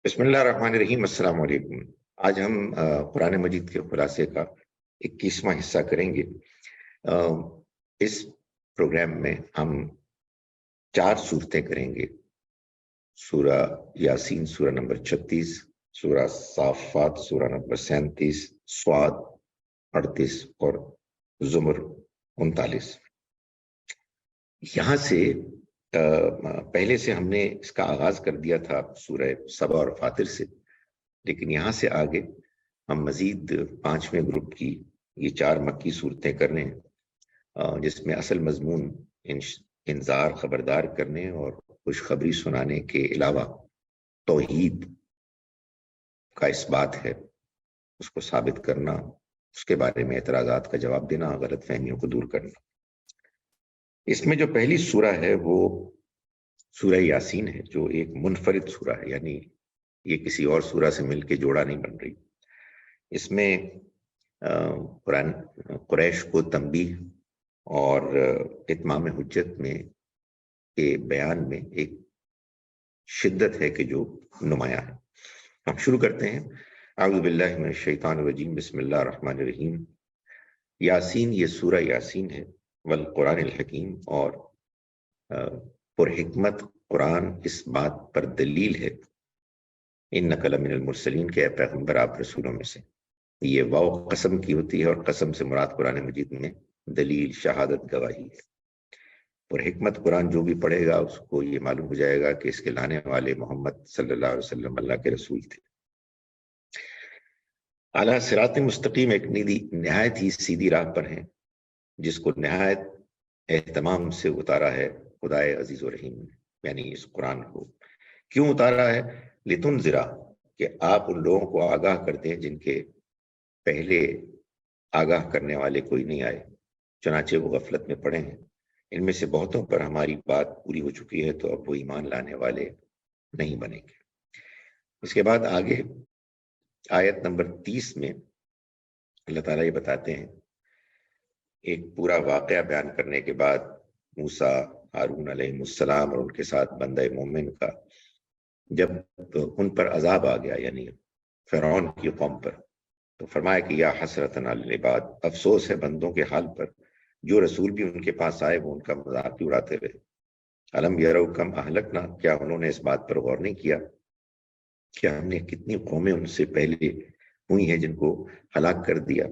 بسم اللہ الرحمن الرحیم۔ السلام علیکم۔ آج ہم قرآن مجید کے خلاصے کا 21واں حصہ کریں گے۔ اس پروگرام میں ہم 4 صورتیں کریں گے: سورہ یاسین سورہ نمبر 36، سورہ صافات سورہ نمبر 37، صاد 38 اور زمر 39۔ یہاں سے پہلے سے ہم نے اس کا آغاز کر دیا تھا سورہ سبا اور فاطر سے، لیکن یہاں سے آگے ہم مزید 5ویں گروپ کی یہ 4 مکی صورتیں کر رہے ہیں، جس میں اصل مضمون انذار، خبردار کرنے اور خوشخبری سنانے کے علاوہ توحید کا اثبات ہے، اس کو ثابت کرنا، اس کے بارے میں اعتراضات کا جواب دینا، غلط فہمیوں کو دور کرنا۔ اس میں جو پہلی سورہ ہے وہ سورہ یاسین ہے، جو ایک منفرد سورہ ہے، یعنی یہ کسی اور سورہ سے مل کے جوڑا نہیں بن رہی۔ اس میں قریش کو تنبیہ اور اتمام حجت میں کے بیان میں ایک شدت ہے کہ جو نمایاں ہے۔ ہم شروع کرتے ہیں۔ اعوذ باللہ من الشیطان الرجیم، بسم اللہ الرحمن الرحیم۔ یاسین، یہ سورہ یاسین ہے، والقرآن الحکیم، اور پر حکمت قرآن اس بات پر دلیل ہے، انک لمن المرسلین، کہ اے پیغمبر آپ رسولوں میں سے۔ یہ واو قسم کی ہوتی ہے، اور قسم سے مراد قرآن مجید میں دلیل، شہادت، گواہی ہے۔ پر حکمت قرآن جو بھی پڑھے گا اس کو یہ معلوم ہو جائے گا کہ اس کے لانے والے محمد صلی اللہ علیہ وسلم اللہ کے رسول تھے۔ اعلیٰ صراط مستقیم، ایک نہایت ہی سیدھی راہ پر ہیں، جس کو نہایت اہتمام سے اتارا ہے خدائے عزیز و رحیم نے، یعنی اس قرآن کو کیوں اتارا ہے؟ لتنذرا، کہ آپ ان لوگوں کو آگاہ کر دیں جن کے پہلے آگاہ کرنے والے کوئی نہیں آئے، چنانچہ وہ غفلت میں پڑے ہیں۔ ان میں سے بہتوں پر ہماری بات پوری ہو چکی ہے، تو اب وہ ایمان لانے والے نہیں بنیں گے۔ اس کے بعد آگے آیت نمبر 30 میں اللہ تعالیٰ یہ بتاتے ہیں، ایک پورا واقعہ بیان کرنے کے بعد موسیٰ، ہارون علیہ السلام اور ان کے ساتھ بندہ مومن کا جب ان پر عذاب آ گیا، یعنی فرعون کی قوم پر، تو فرمایا کہ یا حسرتن علی العباد، افسوس ہے بندوں کے حال پر، جو رسول بھی ان کے پاس آئے وہ ان کا مذاق ہی اڑاتے رہے۔ الم یروا کم اہلکنا، کیا انہوں نے اس بات پر غور نہیں کیا کہ ہم نے کتنی قومیں ان سے پہلے ہوئی ہیں جن کو ہلاک کر دیا،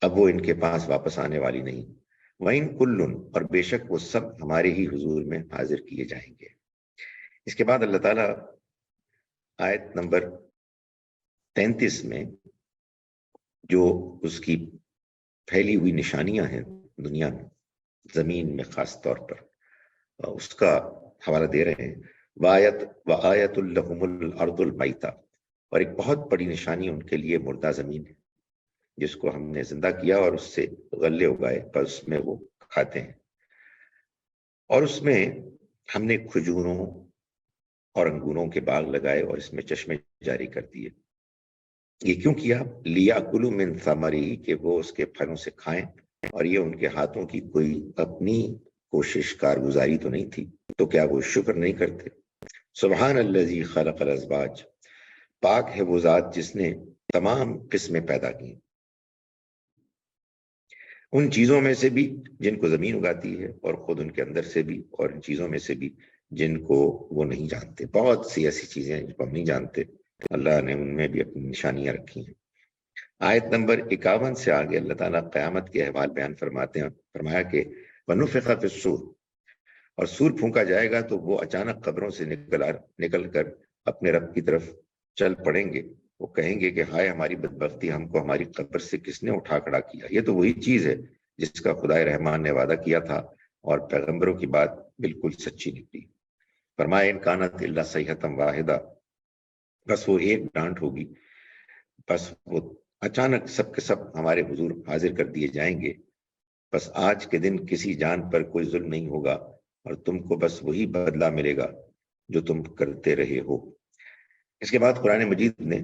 اب وہ ان کے پاس واپس آنے والی نہیں۔ وَإِن كُلٌّ، اور بے شک وہ سب ہمارے ہی حضور میں حاضر کیے جائیں گے۔ اس کے بعد اللہ تعالیٰ آیت نمبر 33 میں جو اس کی پھیلی ہوئی نشانیاں ہیں دنیا میں، زمین میں خاص طور پر، اس کا حوالہ دے رہے ہیں۔ وَآیَةٌ لَهُمُ الْأَرْضُ الْمَيْتَةُ، اور ایک بہت بڑی نشانی ان کے لیے مردہ زمین ہے، جس کو ہم نے زندہ کیا اور اس سے غلے اگائے، پر اس میں وہ کھاتے ہیں، اور اس میں ہم نے کھجوروں اور انگوروں کے باغ لگائے اور اس میں چشمے جاری کر دیے۔ یہ کیوں کیا؟ لِيَأْكُلُوا مِن ثَمَرِهِ، کہ وہ اس کے پھلوں سے کھائیں، اور یہ ان کے ہاتھوں کی کوئی اپنی کوشش کارگزاری تو نہیں تھی، تو کیا وہ شکر نہیں کرتے؟ سبحان الذی خلق الازواج، پاک ہے وہ ذات جس نے تمام قسمیں پیدا کی، ان چیزوں میں سے بھی جن کو زمین اگاتی ہے، اور خود ان کے اندر سے بھی، اور ان چیزوں میں سے بھی جن کو وہ نہیں جانتے۔ بہت سی ایسی چیزیں ہیں جن کو ہم نہیں جانتے، اللہ نے ان میں بھی اپنی نشانیاں رکھی ہیں۔ آیت نمبر 51 سے آگے اللہ تعالیٰ قیامت کے احوال بیان فرماتے ہیں، فرمایا کہ وَنُفِخَ فِي الصُّورِ، اور سور پھونکا جائے گا تو وہ اچانک قبروں سے نکل کر اپنے رب کی طرف چل پڑیں گے۔ وہ کہیں گے کہ ہائے ہماری بدبختی، ہم کو ہماری قبر سے کس نے اٹھا کھڑا کیا؟ یہ تو وہی چیز ہے جس کا خدائے رحمان نے وعدہ کیا تھا، اور پیغمبروں کی بات بالکل سچی نکلی۔ فرمایا ان کانت الا صیحۃ واحدہ، بس وہ ایک ڈانٹ ہوگی، بس وہ اچانک سب کے سب ہمارے حضور حاضر کر دیے جائیں گے۔ بس آج کے دن کسی جان پر کوئی ظلم نہیں ہوگا، اور تم کو بس وہی بدلہ ملے گا جو تم کرتے رہے ہو۔ اس کے بعد قرآن مجید نے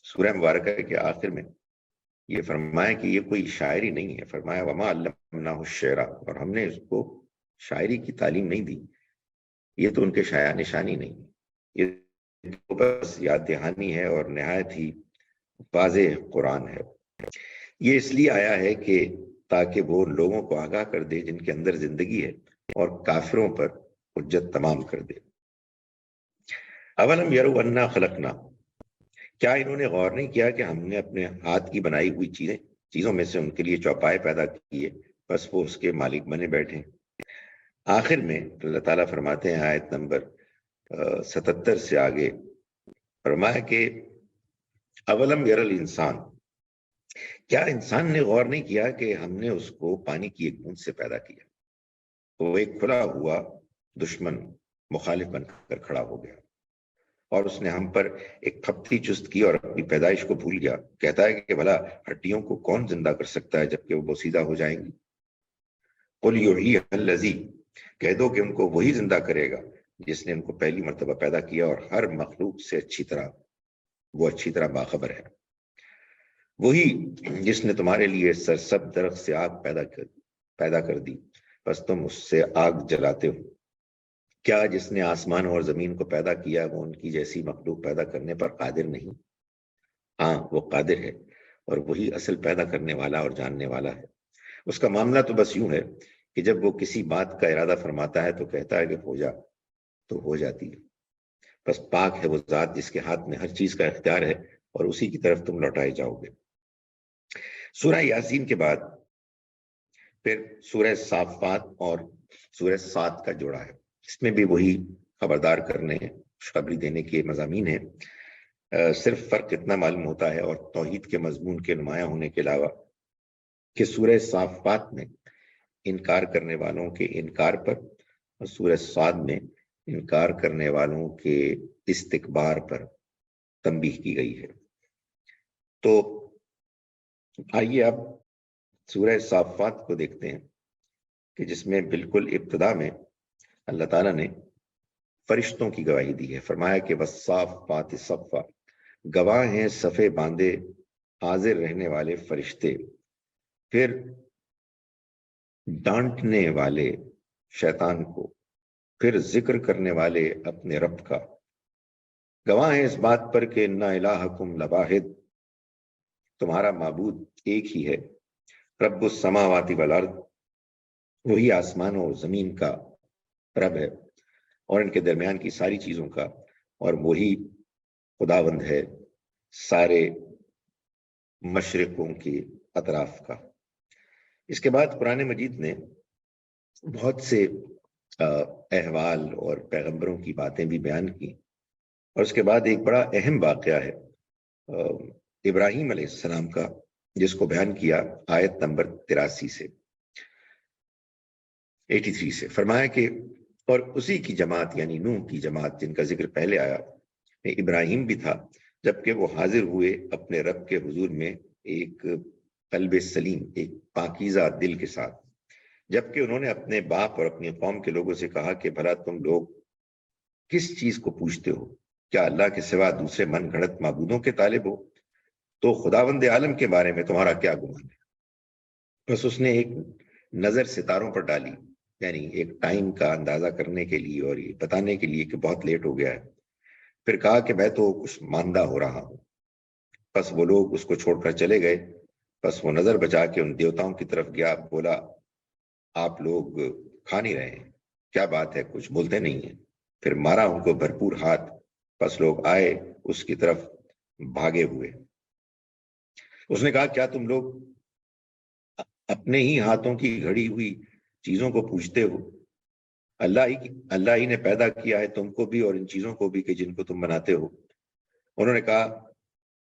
سورہ مبارکہ کے آخر میں یہ فرمایا کہ یہ کوئی شاعری نہیں ہے، فرمایا وما علمناہ الشعر، اور ہم نے اس کو شاعری کی تعلیم نہیں دی، یہ تو ان کے شایان نشانی نہیں، یہ بس یاد دہانی ہے اور نہایت ہی واضح قرآن ہے۔ یہ اس لیے آیا ہے کہ تاکہ وہ لوگوں کو آگاہ کر دے جن کے اندر زندگی ہے اور کافروں پر حجت تمام کر دے۔ اولم یروا انا خلقنا، کیا انہوں نے غور نہیں کیا کہ ہم نے اپنے ہاتھ کی بنائی ہوئی چیزوں میں سے ان کے لیے چوپائے پیدا کیے، بس وہ اس کے مالک بنے بیٹھے۔ آخر میں اللہ تعالیٰ فرماتے ہیں آیت نمبر 77 سے آگے، فرمایا کہ اولم یر الانسان، کیا انسان نے غور نہیں کیا کہ ہم نے اس کو پانی کی ایک بوند سے پیدا کیا، وہ ایک کھلا ہوا دشمن مخالف بن کر کھڑا ہو گیا، اور اس نے ہم پر ایک پھپتی چست کی اور اپنی پیدائش کو بھول گیا۔ کہتا ہے کہ بھلا ہڈیوں کو کون زندہ کر سکتا ہے جبکہ وہ بوسیدہ ہو جائیں گی؟ قل یحییھا الذی، کہہ دو کہ ان کو وہی زندہ کرے گا جس نے ان کو پہلی مرتبہ پیدا کیا، اور ہر مخلوق سے اچھی طرح باخبر ہے۔ وہی جس نے تمہارے لیے سرسبز درخت سے آگ پیدا کر دی، بس تم اس سے آگ جلاتے ہو۔ کیا جس نے آسمان اور زمین کو پیدا کیا وہ ان کی جیسی مخلوق پیدا کرنے پر قادر نہیں؟ ہاں وہ قادر ہے، اور وہی اصل پیدا کرنے والا اور جاننے والا ہے۔ اس کا معاملہ تو بس یوں ہے کہ جب وہ کسی بات کا ارادہ فرماتا ہے تو کہتا ہے کہ ہو جا، تو ہو جاتی ہے۔ بس پاک ہے وہ ذات جس کے ہاتھ میں ہر چیز کا اختیار ہے، اور اسی کی طرف تم لوٹائے جاؤ گے۔ سورہ یاسین کے بعد پھر سورہ صافات اور سورہ صاد کا جوڑا ہے۔ اس میں بھی وہی خبردار کرنے، خوشخبری دینے کے مضامین ہیں۔ صرف فرق اتنا معلوم ہوتا ہے اور توحید کے مضمون کے نمایاں ہونے کے علاوہ کہ سورہ صافات میں انکار کرنے والوں کے انکار پر اور سورہ صاد میں انکار کرنے والوں کے استکبار پر تنبیہ کی گئی ہے۔ تو آئیے اب سورہ صافات کو دیکھتے ہیں کہ جس میں بالکل ابتدا میں اللہ تعالیٰ نے فرشتوں کی گواہی دی ہے۔ فرمایا کہ والصافات صفا، گواہ ہیں صفے باندھے حاضر رہنے والے فرشتے، پھر ڈانٹنے والے شیطان کو، پھر ذکر کرنے والے اپنے رب کا، گواہ ہیں اس بات پر کہ اِنَّ إِلَٰهَكُمْ لَوَاحِدٌ، تمہارا معبود ایک ہی ہے، رب السماوات والارض، وہی آسمانوں اور زمین کا رب ہے اور ان کے درمیان کی ساری چیزوں کا، اور وہی خداوند ہے سارے مشرقوں کے اطراف کا۔ اس کے بعد قرآن مجید نے بہت سے احوال اور پیغمبروں کی باتیں بھی بیان کی، اور اس کے بعد ایک بڑا اہم واقعہ ہے ابراہیم علیہ السلام کا، جس کو بیان کیا آیت نمبر 83 سے 83 سے۔ فرمایا کہ اور اسی کی جماعت یعنی نوح کی جماعت جن کا ذکر پہلے آیا میں ابراہیم بھی تھا، جبکہ وہ حاضر ہوئے اپنے رب کے حضور میں ایک قلب سلیم، ایک پاکیزہ دل کے ساتھ، جبکہ انہوں نے اپنے باپ اور اپنی قوم کے لوگوں سے کہا کہ بھلا تم لوگ کس چیز کو پوچھتے ہو؟ کیا اللہ کے سوا دوسرے من گھڑت معبودوں کے طالب ہو؟ تو خداوند عالم کے بارے میں تمہارا کیا گمان ہے؟ بس اس نے ایک نظر ستاروں پر ڈالی، یعنی ایک ٹائم کا اندازہ کرنے کے لیے اور یہ بتانے کے لیے کہ بہت لیٹ ہو گیا ہے۔ پھر کہا کہ میں تو کچھ ماندہ ہو رہا ہوں۔ بس وہ لوگ اس کو چھوڑ کر چلے گئے۔ بس وہ نظر بچا کے ان دیوتاؤں کی طرف گیا، بولا آپ لوگ کھا نہیں رہے ہیں، کیا بات ہے، کچھ بولتے نہیں ہیں؟ پھر مارا ان کو بھرپور ہاتھ، بس لوگ آئے اس کی طرف بھاگے ہوئے۔ اس نے کہا کیا تم لوگ اپنے ہی ہاتھوں کی گھڑی ہوئی چیزوں کو پوجتے ہو؟ اللہ ہی نے پیدا کیا ہے تم کو بھی اور ان چیزوں کو بھی کہ جن کو تم بناتے ہو۔ انہوں نے کہا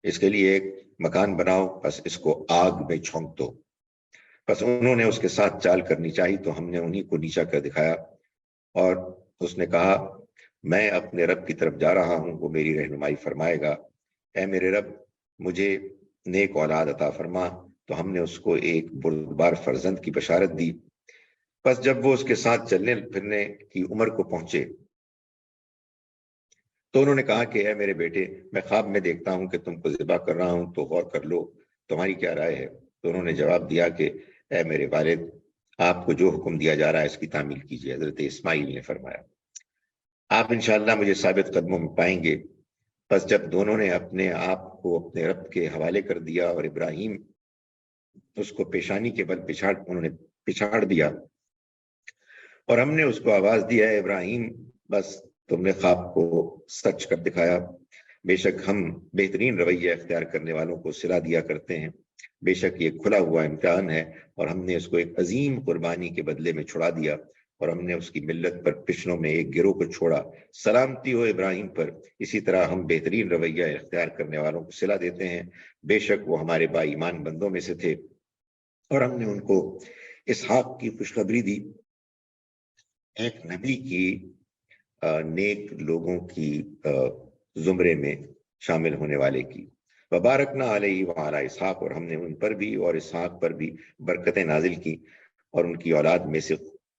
اس کے لیے ایک مکان بناؤ، بس اس کو آگ میں جھونک دو۔ بس انہوں نے اس کے ساتھ چال کرنی چاہی تو ہم نے انہی کو نیچا کر دکھایا، اور اس نے کہا میں اپنے رب کی طرف جا رہا ہوں، وہ میری رہنمائی فرمائے گا۔ اے میرے رب مجھے نیک اولاد عطا فرما۔ تو ہم نے اس کو ایک بردبار فرزند کی بشارت دی۔ بس جب وہ اس کے ساتھ چلنے پھرنے کی عمر کو پہنچے تو انہوں نے کہا کہ اے میرے بیٹے میں خواب میں دیکھتا ہوں کہ تم کو ذبح کر رہا ہوں، تو غور کر لو، تمہاری کیا رائے ہے؟ تو انہوں نے جواب دیا کہ اے میرے والد، آپ کو جو حکم دیا جا رہا ہے اس کی تعمیل کیجیے۔ حضرت اسماعیل نے فرمایا آپ انشاءاللہ مجھے ثابت قدموں میں پائیں گے۔ بس جب دونوں نے اپنے آپ کو اپنے رب کے حوالے کر دیا اور ابراہیم اس کو پیشانی کے بل انہوں نے پچھاڑ دیا، اور ہم نے اس کو آواز دیا ہے ابراہیم بس تم نے خواب کو سچ کر دکھایا، بے شک ہم بہترین رویہ اختیار کرنے والوں کو صلہ دیا کرتے ہیں، بے شک یہ کھلا ہوا امتحان ہے، اور ہم نے اس کو ایک عظیم قربانی کے بدلے میں چھڑا دیا، اور ہم نے اس کی ملت پر پچھلوں میں ایک گروہ کو چھوڑا۔ سلامتی ہو ابراہیم پر، اسی طرح ہم بہترین رویہ اختیار کرنے والوں کو صلہ دیتے ہیں، بے شک وہ ہمارے با ایمان بندوں میں سے تھے، اور ہم نے ان کو اسحاق کی خوشخبری دی، ایک نبی کی نیک لوگوں کی زمرے میں شامل ہونے والے کی، وبارکنا علیہ وعلی اسحاق، اور ہم نے ان پر بھی اور اسحاق پر بھی برکتیں نازل کی، اور ان کی اولاد میں سے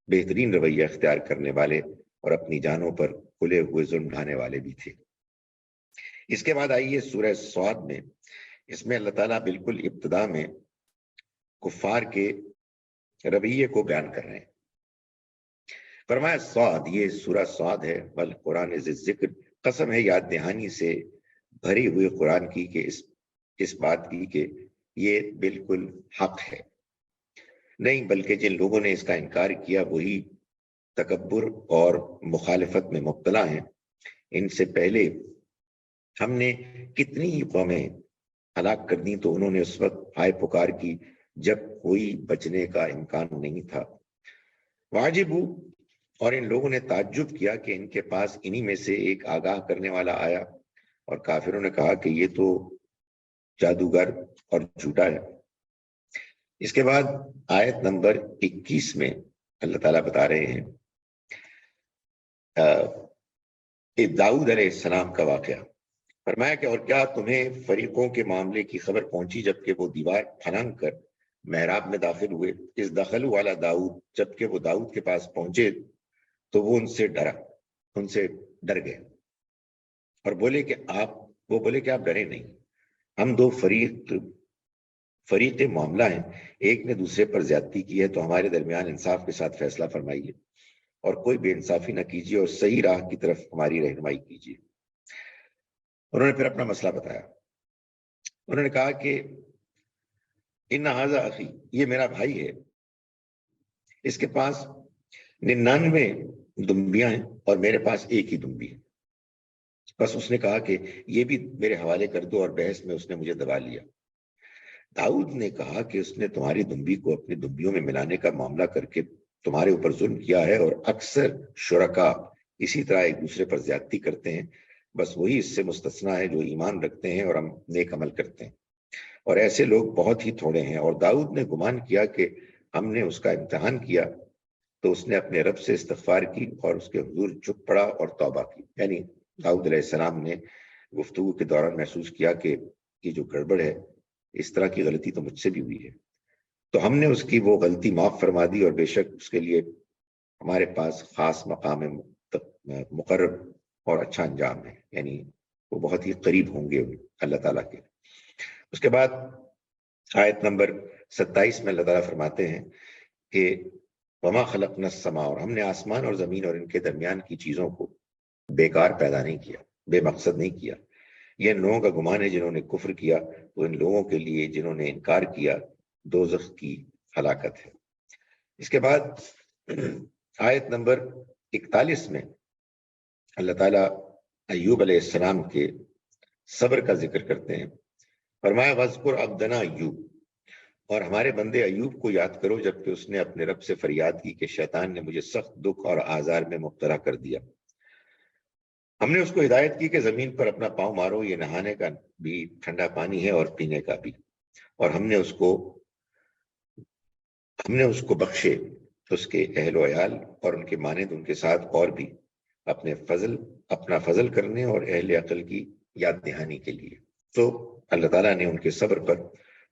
بہترین رویہ اختیار کرنے والے اور اپنی جانوں پر کھلے ہوئے ظلم ڈھانے والے بھی تھے۔ اس کے بعد آئیے سورہ صاد میں، اس میں اللہ تعالیٰ بالکل ابتدا میں کفار کے رویے کو بیان کر رہے ہیں۔ فرمایا صاد، یہ سورہ صاد ہے، بل قرآن ذکر، قسم ہے یاد دہانی سے بھری ہوئی قرآن کی کہ اس بات کی کہ یہ بالکل حق ہے، نہیں بلکہ جن لوگوں نے اس کا انکار کیا وہی تکبر اور مخالفت میں مبتلا ہیں۔ ان سے پہلے ہم نے کتنی ہی قومیں ہلاک کر دی تو انہوں نے اس وقت ہائے پکار کی جب کوئی بچنے کا امکان نہیں تھا۔ واجبو، اور ان لوگوں نے تعجب کیا کہ ان کے پاس انہی میں سے ایک آگاہ کرنے والا آیا، اور کافروں نے کہا کہ یہ تو جادوگر اور جھوٹا ہے۔ اس کے بعد آیت نمبر 21 میں اللہ تعالیٰ بتا رہے ہیں داؤد علیہ السلام کا واقعہ۔ فرمایا کہ اور کیا تمہیں فریقوں کے معاملے کی خبر پہنچی جبکہ وہ دیوار پھلانگ کر محراب میں داخل ہوئے، اس دخل والا داؤد، جبکہ وہ داؤد کے پاس پہنچے تو وہ ان سے ڈر گئے اور بولے کہ آپ ڈرے نہیں، ہم دو فریق معاملہ ہیں، ایک نے دوسرے پر زیادتی کی ہے تو ہمارے درمیان انصاف کے ساتھ فیصلہ فرمائیے اور کوئی بے انصافی نہ کیجیے اور صحیح راہ کی طرف ہماری رہنمائی کیجیے۔ انہوں نے پھر اپنا مسئلہ بتایا، انہوں نے کہا کہ ان ھذا اخی، یہ میرا بھائی ہے، اس کے پاس 99 دمبیاں ہیں اور میرے پاس ایک ہی دمبی ہے، بس اس نے کہا کہ یہ بھی میرے حوالے کر دو، اور بحث میں اس نے مجھے دبا لیا۔ داؤد نے کہا کہ اس نے تمہاری دمبی کو اپنی دمبیوں میں ملانے کا معاملہ کر کے تمہارے اوپر ظلم کیا ہے، اور اکثر شرکا اسی طرح ایک دوسرے پر زیادتی کرتے ہیں، بس وہی اس سے مستثنا ہے جو ایمان رکھتے ہیں اور ہم نیک عمل کرتے ہیں، اور ایسے لوگ بہت ہی تھوڑے ہیں۔ اور داؤد نے گمان کیا کہ ہم نے اس کا امتحان کیا تو اس نے اپنے رب سے استغفار کی اور اس کے حضور جھک پڑا اور توبہ کی، یعنی داؤد علیہ السلام نے گفتگو کے دوران محسوس کیا کہ یہ جو گڑبڑ ہے، اس طرح کی غلطی تو مجھ سے بھی ہوئی ہے، تو ہم نے اس کی وہ غلطی معاف فرما دی، اور بے شک اس کے لیے ہمارے پاس خاص مقام مقرر اور اچھا انجام ہے، یعنی وہ بہت ہی قریب ہوں گے اللہ تعالیٰ کے۔ اس کے بعد آیت نمبر 27 میں اللہ تعالیٰ فرماتے ہیں کہ وما خلقنا السماء، اور ہم نے آسمان اور زمین اور ان کے درمیان کی چیزوں کو بیکار پیدا نہیں کیا، بے مقصد نہیں کیا، یہ ان لوگوں کا گمان ہے جنہوں نے کفر کیا، تو ان لوگوں کے لیے جنہوں نے انکار کیا دوزخ کی ہلاکت ہے۔ اس کے بعد آیت نمبر 41 میں اللہ تعالیٰ ایوب علیہ السلام کے صبر کا ذکر کرتے ہیں۔ فرمایا وَاذْكُرْ عَبْدَنَا ایوب، اور ہمارے بندے ایوب کو یاد کرو جبکہ اس نے اپنے رب سے فریاد کی کہ شیطان نے مجھے سخت دکھ اور آزار میں مبتلا کر دیا، ہم نے اس کو ہدایت کی کہ زمین پر اپنا پاؤں مارو، یہ نہانے کا بھی ٹھنڈا پانی ہے اور پینے کا بھی، اور ہم نے اس کو بخشے اس کے اہل و عیال اور ان کے مانند ان کے ساتھ اور بھی اپنا فضل کرنے اور اہل عقل کی یاد دہانی کے لیے، تو اللہ تعالیٰ نے ان کے صبر پر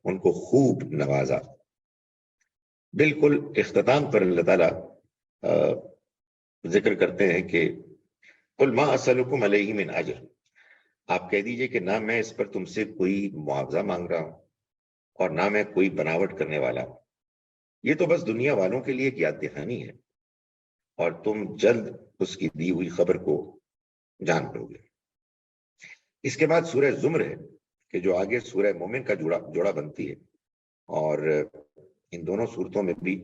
ان کو خوب نوازا۔ بالکل اختتام پر اللہ تعالیٰ ذکر کرتے ہیں کہ قل ما اسألکم علیہ من اجر، آپ کہہ دیجئے کہ نہ میں اس پر تم سے کوئی معاوضہ مانگ رہا ہوں اور نہ میں کوئی بناوٹ کرنے والا ہوں، یہ تو بس دنیا والوں کے لیے ایک یاد دہانی ہے، اور تم جلد اس کی دی ہوئی خبر کو جان لو گے۔ اس کے بعد سورہ زمر ہے کہ جو آگے سورہ مومن کا جوڑا بنتی ہے، اور ان دونوں صورتوں میں بھی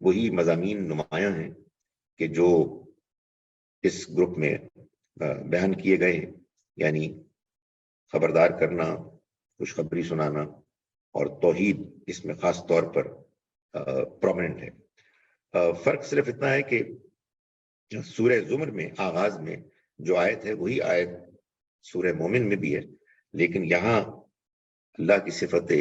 وہی مضامین نمایاں ہیں کہ جو اس گروپ میں بیان کیے گئے ہیں، یعنی خبردار کرنا، خوشخبری سنانا، اور توحید اس میں خاص طور پر پرومیننٹ ہے۔ فرق صرف اتنا ہے کہ سورہ زمر میں آغاز میں جو آیت ہے وہی آیت سورہ مومن میں بھی ہے، لیکن یہاں اللہ کی صفت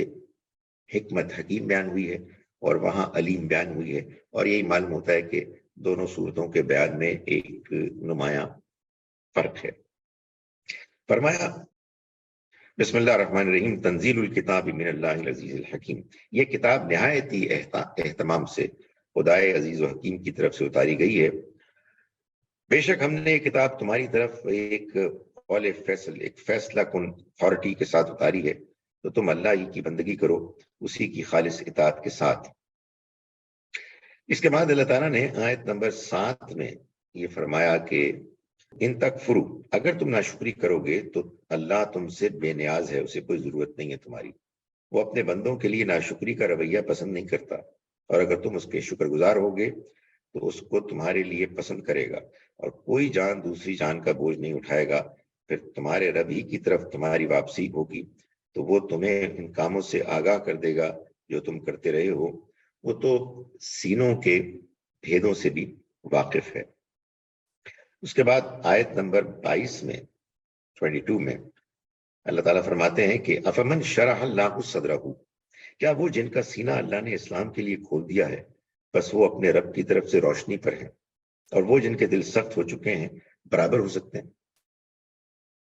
حکمت حکیم بیان ہوئی ہے اور وہاں علیم بیان ہوئی ہے، اور یہی معلوم ہوتا ہے کہ دونوں صورتوں کے بیان میں ایک نمایاں فرق ہے۔ فرمایا بسم اللہ الرحمن الرحیم، تنزیل الکتاب من اللہ العزیز الحکیم، یہ کتاب نہایت ہی اہتمام سے خدائے عزیز و حکیم کی طرف سے اتاری گئی ہے۔ بے شک ہم نے یہ کتاب تمہاری طرف ایک قول فیصل، ایک فیصلہ کن اتھارٹی کے ساتھ اتاری ہے، تو تم اللہ ہی کی بندگی کرو اسی کی خالص اطاعت کے ساتھ۔ اس کے بعد اللہ تعالیٰ نے آیت نمبر 7 میں یہ فرمایا کہ ان تکفروا، اگر تم ناشکری کرو گے تو اللہ تم سے بے نیاز ہے، اسے کوئی ضرورت نہیں ہے تمہاری، وہ اپنے بندوں کے لیے ناشکری کا رویہ پسند نہیں کرتا، اور اگر تم اس کے شکر گزار ہوگے تو اس کو تمہارے لیے پسند کرے گا، اور کوئی جان دوسری جان کا بوجھ نہیں اٹھائے گا، پھر تمہارے رب ہی کی طرف تمہاری واپسی ہوگی، تو وہ تمہیں ان کاموں سے آگاہ کر دے گا جو تم کرتے رہے ہو، وہ تو سینوں کے بھیدوں سے بھی واقف ہے۔ اس کے بعد آیت نمبر 22 میں 22 میں اللہ تعالیٰ فرماتے ہیں کہ افمن شرح اللہ صدرہ، کیا وہ جن کا سینہ اللہ نے اسلام کے لیے کھول دیا ہے، بس وہ اپنے رب کی طرف سے روشنی پر ہیں، اور وہ جن کے دل سخت ہو چکے ہیں برابر ہو سکتے ہیں؟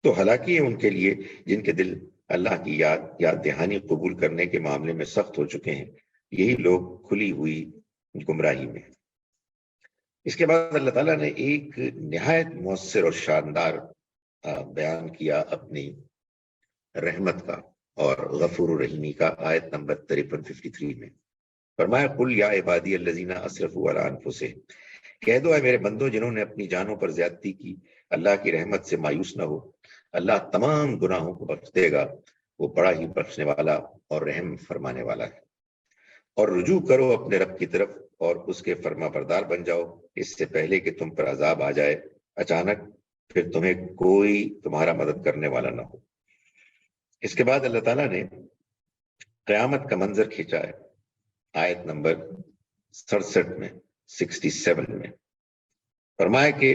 تو ہلاکی ہے ان کے لیے جن کے دل اللہ کی یاد دہانی قبول کرنے کے معاملے میں سخت ہو چکے ہیں، یہی لوگ کھلی ہوئی گمراہی میں۔ اس کے بعد اللہ تعالیٰ نے ایک نہایت مؤثر اور شاندار بیان کیا اپنی رحمت کا اور غفور الرحیمی کا، آیت نمبر 53 میں فرمایا قل یا عبادی الذین اسرفوا علی انفسہم، کہہ دو اے میرے بندوں جنہوں نے اپنی جانوں پر زیادتی کی، اللہ کی رحمت سے مایوس نہ ہو، اللہ تمام گناہوں کو بخش دے گا، وہ بڑا ہی بخشنے والا اور رحم فرمانے والا ہے۔ اور رجوع کرو اپنے رب کی طرف اور اس کے فرما بردار بن جاؤ، اس سے پہلے کہ تم پر عذاب آ جائے اچانک، پھر تمہیں کوئی تمہارا مدد کرنے والا نہ ہو۔ اس کے بعد اللہ تعالیٰ نے قیامت کا منظر کھینچا ہے آیت نمبر 67 میں 67 میں فرمایا کہ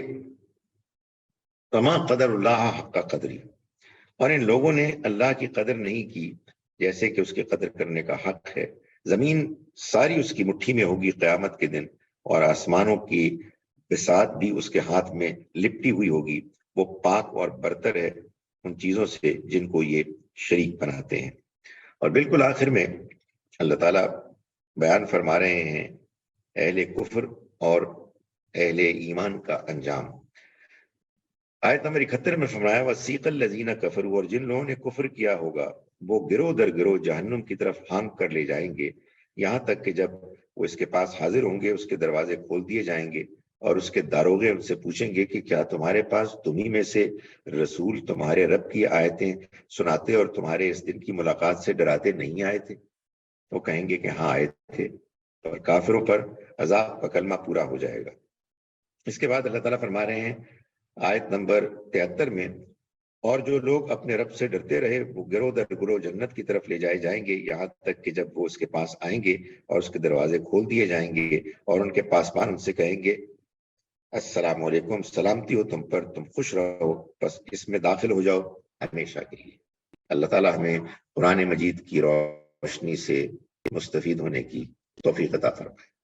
وما قدر اللہ حق قدری، اور ان لوگوں نے اللہ کی قدر نہیں کی جیسے کہ اس کی قدر کرنے کا حق ہے۔ زمین ساری اس کی مٹھی میں ہوگی قیامت کے دن، اور آسمانوں کی بساط بھی اس کے ہاتھ میں لپٹی ہوئی ہوگی، وہ پاک اور برتر ہے ان چیزوں سے جن کو یہ شریک بناتے ہیں۔ اور بالکل آخر میں اللہ تعالیٰ بیان فرما رہے ہیں اہل کفر اور اہل ایمان کا انجام۔ آیت نمبر 71 میں فرمایا وَسِیقَ الَّذِینَ کَفَرُوا، اور جن لوگوں نے کفر کیا ہوگا وہ گروہ در گروہ جہنم کی طرف ہانک کر لے جائیں گے، یہاں تک کہ جب وہ اس کے پاس حاضر ہوں گے اس کے دروازے کھول دیے جائیں گے، اور اس کے داروغے ان سے پوچھیں گے کہ کیا تمہارے پاس تمہیں میں سے رسول تمہارے رب کی آیتیں سناتے اور تمہارے اس دن کی ملاقات سے ڈراتے نہیں آئے تھے؟ وہ کہیں گے کہ ہاں آئے تھے، اور کافروں پر عذاب کا کلمہ پورا ہو جائے گا۔ اس کے بعد اللہ تعالیٰ فرما رہے ہیں آیت نمبر 73 میں اور جو لوگ اپنے رب سے ڈرتے رہے وہ گروہ در گروہ جنت کی طرف لے جائے جائیں گے، یہاں تک کہ جب وہ اس کے پاس آئیں گے اور اس کے دروازے کھول دیے جائیں گے، اور ان کے پاسبان ان سے کہیں گے السلام علیکم، سلامتی ہو تم پر، تم خوش رہو، بس اس میں داخل ہو جاؤ ہمیشہ کے لیے۔ اللہ تعالیٰ ہمیں قرآن مجید کی روشنی سے مستفید ہونے کی توفیق عطا فرمائے۔